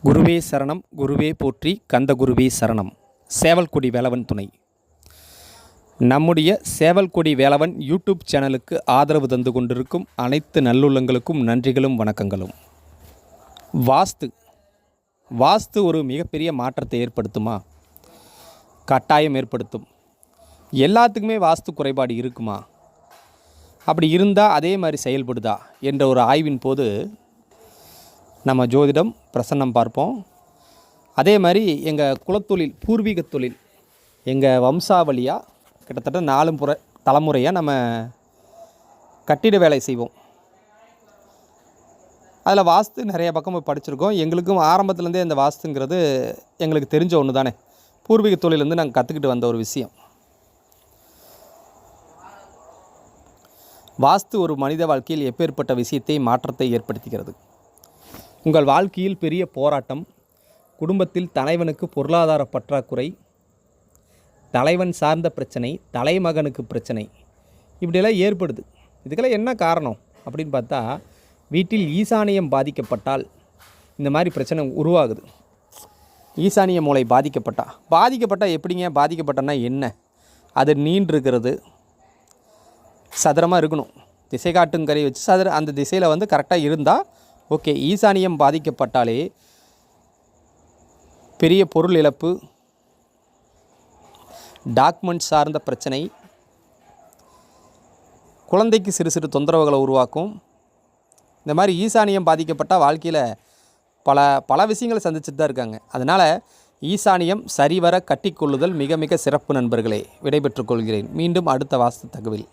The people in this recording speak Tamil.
குருவே சரணம், குருவே போற்றி, கந்த குருவே சரணம். சேவல்கொடி வேலவன் துணை. நம்முடைய சேவல்கொடி வேலவன் யூடியூப் சேனலுக்கு ஆதரவு தந்து கொண்டிருக்கும் அனைத்து நல்லுள்ளங்களுக்கும் நன்றிகளும் வணக்கங்களும். வாஸ்து ஒரு மிகப்பெரிய மாற்றத்தை ஏற்படுத்துமா? கட்டாயம் ஏற்படுத்தும். எல்லாத்துக்குமே வாஸ்து குறைபாடு இருக்குமா? அப்படி இருந்தால் அதே மாதிரி செயல்படுதா என்ற ஒரு ஆய்வின் போது நம்ம ஜோதிடம் பிரசன்னம் பார்ப்போம். அதே மாதிரி எங்கள் குலத்தொழில், பூர்வீக தொழில், எங்கள் வம்சாவளியாக கிட்டத்தட்ட 4 தலைமுறையாக நம்ம கட்டிட வேலை செய்வோம். அதில் வாஸ்து நிறைய பக்கம் படிச்சிருக்கோம். எங்களுக்கும் ஆரம்பத்துலேருந்தே இந்த வாஸ்துங்கிறது எங்களுக்கு தெரிஞ்ச ஒன்று தானே. பூர்வீக தொழிலேருந்து நாங்கள் கற்றுக்கிட்டு வந்த ஒரு விஷயம். வாஸ்து ஒரு மனித வாழ்க்கையில் எப்பேற்பட்ட விஷயத்தை மாற்றத்தை ஏற்படுத்துகிறது. உங்கள் வாழ்க்கையில் பெரிய போராட்டம், குடும்பத்தில் தலைவனுக்கு பொருளாதார பற்றாக்குறை, தலைவன் சார்ந்த பிரச்சனை, தலைமகனுக்கு பிரச்சனை, இப்படியெல்லாம் ஏற்படுது. இதுக்கெல்லாம் என்ன காரணம் அப்படின்னு பார்த்தா, வீட்டில் ஈசானியம் பாதிக்கப்பட்டால் இந்த மாதிரி பிரச்சனை உருவாகுது. ஈசானிய மூளை பாதிக்கப்பட்டால் எப்படிங்க? பாதிக்கப்பட்டனா என்ன? அது நீண்டிருக்கிறது, சதுரமாக இருக்கணும். திசை காட்டும் கரை வச்சு அந்த திசையில் கரெக்டாக இருந்தால் ஓகே. ஈசானியம் பாதிக்கப்பட்டாலே பெரிய பொருள் இழப்பு, டாக்குமெண்ட் சார்ந்த பிரச்சனை, குழந்தைக்கு சிறு சிறு தொந்தரவுகளை உருவாக்கும். இந்த மாதிரி ஈசானியம் பாதிக்கப்பட்டால் வாழ்க்கையில் பல விஷயங்களை சந்திச்சுட்டு தான் இருக்காங்க. அதனால் ஈசானியம் சரிவர கட்டிக்கொள்ளுதல் மிக மிக சிறப்பு நண்பர்களே. விடைபெற்றுக் கொள்கிறேன். மீண்டும் அடுத்த வாஸ்து தகவல்.